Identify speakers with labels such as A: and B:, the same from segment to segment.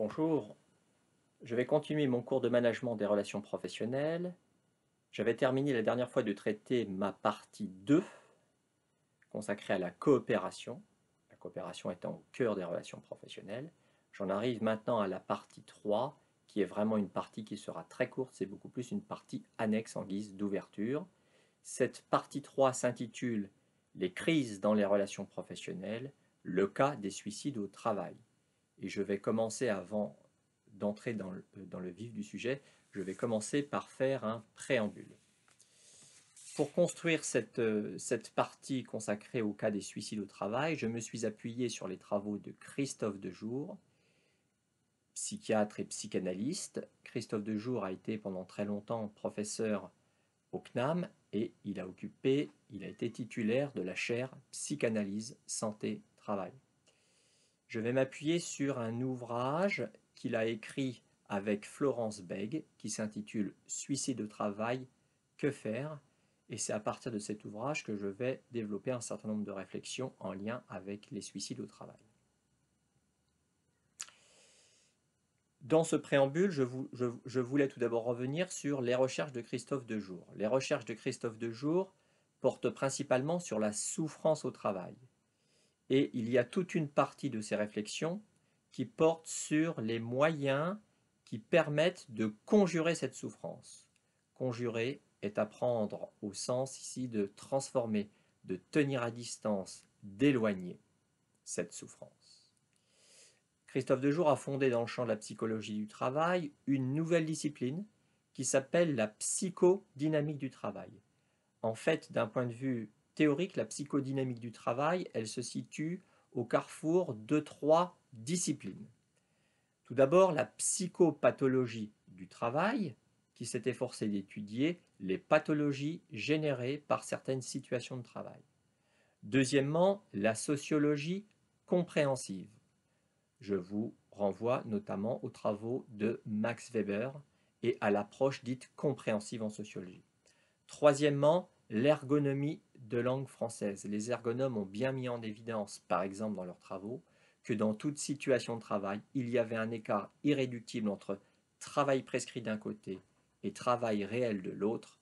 A: Bonjour, je vais continuer mon cours de management des relations professionnelles. J'avais terminé la dernière fois de traiter ma partie 2, consacrée à la coopération étant au cœur des relations professionnelles. J'en arrive maintenant à la partie 3, qui est vraiment une partie qui sera très courte, c'est beaucoup plus une partie annexe en guise d'ouverture. Cette partie 3 s'intitule « Les crises dans les relations professionnelles, le cas des suicides au travail ». Et je vais commencer, avant d'entrer dans le vif du sujet, je vais commencer par faire un préambule. Pour construire cette partie consacrée au cas des suicides au travail, je me suis appuyé sur les travaux de Christophe Dejour, psychiatre et psychanalyste. Christophe Dejour a été pendant très longtemps professeur au CNAM et il a été titulaire de la chaire Psychanalyse, Santé, Travail. Je vais m'appuyer sur un ouvrage qu'il a écrit avec Florence Bègue, qui s'intitule « Suicide au travail, que faire ?» Et c'est à partir de cet ouvrage que je vais développer un certain nombre de réflexions en lien avec les suicides au travail. Dans ce préambule, je voulais tout d'abord revenir sur les recherches de Christophe Dejour. Les recherches de Christophe Dejour portent principalement sur la souffrance au travail. Et il y a toute une partie de ces réflexions qui porte sur les moyens qui permettent de conjurer cette souffrance. Conjurer est à prendre au sens ici de transformer, de tenir à distance, d'éloigner cette souffrance. Christophe Dejour a fondé dans le champ de la psychologie du travail une nouvelle discipline qui s'appelle la psychodynamique du travail. En fait, d'un point de vue théorique, la psychodynamique du travail, elle se situe au carrefour de 3 disciplines. Tout d'abord, la psychopathologie du travail, qui s'est efforcée d'étudier les pathologies générées par certaines situations de travail. Deuxièmement, la sociologie compréhensive. Je vous renvoie notamment aux travaux de Max Weber et à l'approche dite compréhensive en sociologie. Troisièmement, l'ergonomie de langue française. Les ergonomes ont bien mis en évidence, par exemple dans leurs travaux, que dans toute situation de travail, il y avait un écart irréductible entre travail prescrit d'un côté et travail réel de l'autre.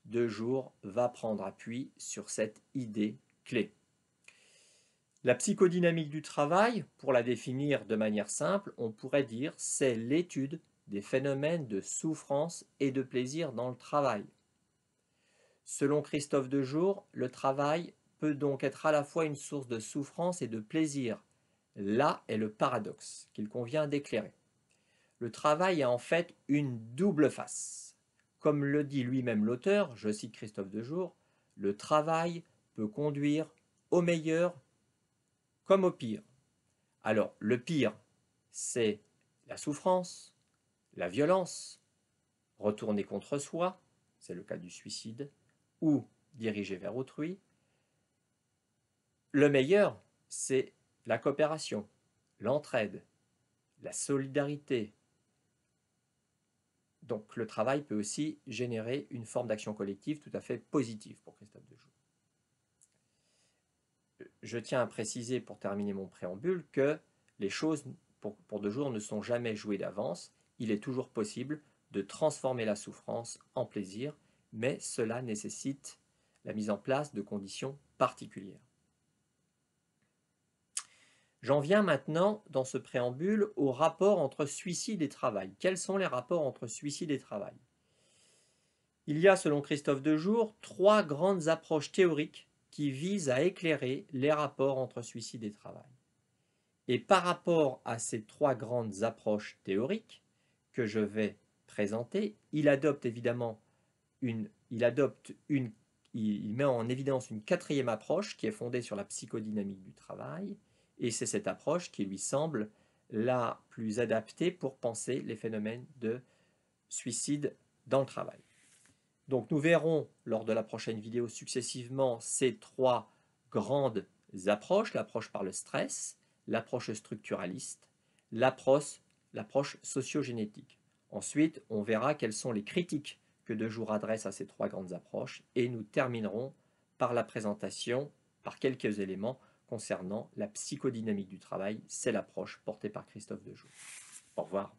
A: Dejour va prendre appui sur cette idée clé. La psychodynamique du travail, pour la définir de manière simple, on pourrait dire c'est l'étude des phénomènes de souffrance et de plaisir dans le travail. Selon Christophe Dejour, le travail peut donc être à la fois une source de souffrance et de plaisir. Là est le paradoxe qu'il convient d'éclairer. Le travail a en fait une double face. Comme le dit lui-même l'auteur, je cite Christophe Dejour, le travail peut conduire au meilleur comme au pire. Alors, le pire, c'est la souffrance, la violence, retourner contre soi, c'est le cas du suicide, ou dirigé vers autrui. Le meilleur, c'est la coopération, l'entraide, la solidarité. Donc le travail peut aussi générer une forme d'action collective tout à fait positive pour Christophe Dejour. Je tiens à préciser pour terminer mon préambule que les choses pour Dejour ne sont jamais jouées d'avance. Il est toujours possible de transformer la souffrance en plaisir, mais cela nécessite la mise en place de conditions particulières. J'en viens maintenant, dans ce préambule, au rapport entre suicide et travail. Quels sont les rapports entre suicide et travail? Il y a, selon Christophe Dejour, 3 grandes approches théoriques qui visent à éclairer les rapports entre suicide et travail. Et par rapport à ces 3 grandes approches théoriques que je vais présenter, il met en évidence une 4e approche qui est fondée sur la psychodynamique du travail, et c'est cette approche qui lui semble la plus adaptée pour penser les phénomènes de suicide dans le travail. Donc nous verrons lors de la prochaine vidéo successivement ces 3 grandes approches, l'approche par le stress, l'approche structuraliste, l'approche sociogénétique. Ensuite, on verra quelles sont les critiques que Dejour adresse à ces 3 grandes approches et nous terminerons par la présentation, par quelques éléments concernant la psychodynamique du travail, c'est l'approche portée par Christophe Dejour. Au revoir.